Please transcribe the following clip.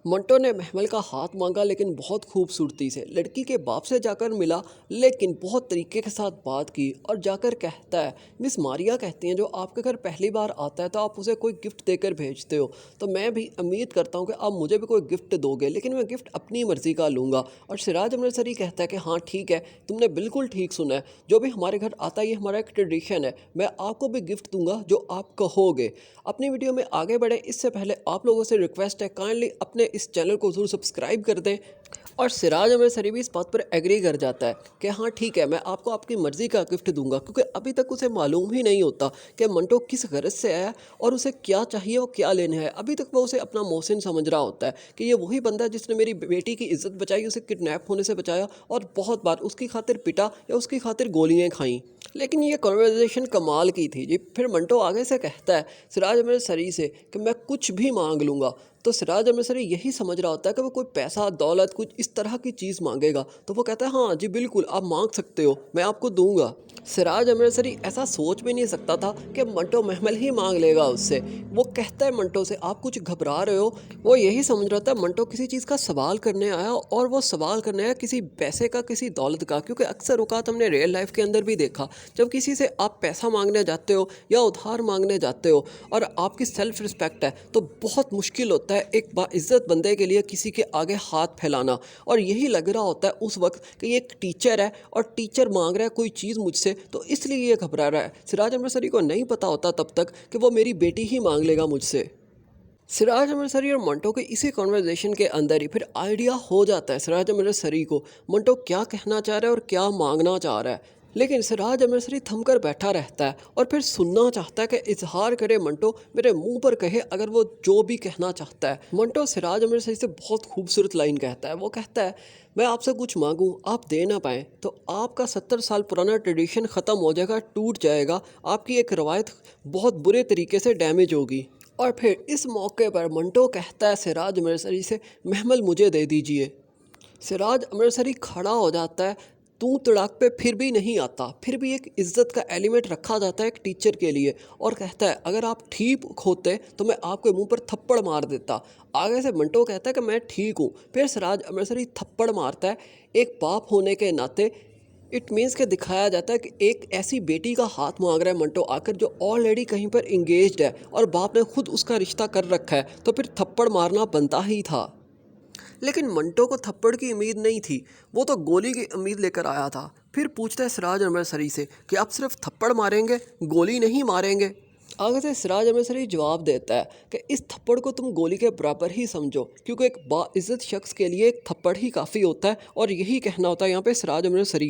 मंटो ने महमल का हाथ मांगा लेकिन बहुत खूबसूरती से लड़की के बाप से जाकर मिला, लेकिन बहुत तरीके के साथ बात की और जाकर कहता है, मिस मारिया कहती हैं जो आपके घर पहली बार आता है तो आप उसे कोई गिफ्ट देकर भेजते हो, तो मैं भी उम्मीद करता हूँ कि आप मुझे भी कोई गिफ्ट दोगे, लेकिन मैं गिफ्ट अपनी मर्ज़ी का लूँगा। और सिराज अमृतसरी कहता है कि हाँ ठीक है, तुमने बिल्कुल ठीक सुना है, जो भी हमारे घर आता है ये हमारा एक ट्रेडिशन है, मैं आपको भी गिफ्ट दूंगा जो आप कहोगे। अपनी वीडियो में आगे बढ़े इससे पहले आप लोगों से रिक्वेस्ट है, काइंडली अपने इस चैनल को ज़रूर सब्सक्राइब कर दें। और सिराज अमृतसरी भी इस बात पर एग्री कर जाता है कि हाँ ठीक है, मैं आपको आपकी मर्ज़ी का गिफ्ट दूंगा, क्योंकि अभी तक उसे मालूम ही नहीं होता कि मंटो किस गरज से आया और उसे क्या चाहिए और क्या लेने है। अभी तक वो उसे अपना मोहसिन समझ रहा होता है कि ये वही बंदा है जिसने मेरी बेटी की इज्जत बचाई, उसे किडनैप होने से बचाया और बहुत बार उसकी खातिर पिटा या उसकी खातिर गोलियां खाई। लेकिन ये कॉन्वर्जेशन कमाल की थी जी। फिर मंटो आगे से कहता है सिराज अमृतसरी से कि मैं कुछ भी मांग लूँगा। तो सिराज अमृतसरी यही समझ रहा होता है कि वो कोई पैसा दौलत कुछ इस तरह की चीज़ मांगेगा, तो वो कहता है हाँ जी बिल्कुल आप मांग सकते हो, मैं आपको दूंगा। सिराज अमृतसरी ऐसा सोच भी नहीं सकता था कि मंटो महमल ही मांग लेगा उससे। वो कहता है मंटो से आप कुछ घबरा रहे हो। वो यही समझ रहा था मंटो किसी चीज़ का सवाल करने आया, और वो सवाल करने आया किसी पैसे का किसी दौलत का, क्योंकि अक्सर औकात हमने रियल लाइफ के अंदर भी देखा, जब किसी से आप पैसा मांगने जाते हो या उधार मांगने जाते हो और आपकी सेल्फ रिस्पेक्ट है, तो बहुत मुश्किल होता है एक बाइज्जत बंदे के लिए किसी के आगे हाथ फैलाना। और यही लग रहा होता है उस वक्त कि ये एक टीचर है और टीचर मांग रहा है कोई चीज़ मुझसे, तो इसलिए ये घबरा रहा है। सिराज अमृतसरी को नहीं पता होता तब तक कि वो मेरी बेटी ही मांग लेगा मुझसे। सिराज अमृतसरी और मंटो के इसी कॉन्वर्जेशन के अंदर ही फिर आइडिया हो जाता है सिराज अमृतसरी को मंटो क्या कहना चाह रहा है और क्या मांगना चाह रहा है। लेकिन सिराज अमृतसरी थमकर बैठा रहता है और फिर सुनना चाहता है कि इजहार करे मंटो, मेरे मुंह पर कहे अगर वो जो भी कहना चाहता है। मंटो सिराज अमृतसरी से बहुत खूबसूरत लाइन कहता है। वो कहता है मैं आपसे कुछ मांगूं आप दे ना पाएँ तो आपका 70 साल पुराना ट्रेडिशन ख़त्म हो जाएगा, टूट जाएगा, आपकी एक रवायत बहुत बुरे तरीके से डैमेज होगी। और फिर इस मौके पर मंटो कहता है सिराज अमृतसरी से महमल मुझे दे दीजिए। सिराज अमृतसरी खड़ा हो जाता है, तू तड़ाक पे फिर भी नहीं आता, फिर भी एक इज्जत का एलिमेंट रखा जाता है एक टीचर के लिए, और कहता है अगर आप ठीक होते तो मैं आपके मुंह पर थप्पड़ मार देता। आगे से मंटो कहता है कि मैं ठीक हूँ, फिर सिराज अमृतसरी थप्पड़ मारता है। एक बाप होने के नाते इट मीन्स के दिखाया जाता है कि एक ऐसी बेटी का हाथ मांग रहा है मंटो आकर जो ऑलरेडी कहीं पर इंगेज्ड है और बाप ने खुद उसका रिश्ता कर रखा है, तो फिर थप्पड़ मारना बनता ही था। लेकिन मंटो को थप्पड़ की उम्मीद नहीं थी, वो तो गोली की उम्मीद लेकर आया था। फिर पूछता है सिराज अमृतसरी से कि आप सिर्फ थप्पड़ मारेंगे, गोली नहीं मारेंगे। आगे से सिराज अमृतसरी जवाब देता है कि इस थप्पड़ को तुम गोली के बराबर ही समझो, क्योंकि एक बाइज्जत शख्स के लिए एक थप्पड़ ही काफ़ी होता है, और यही कहना होता है यहाँ पे सिराज अमृतसरी।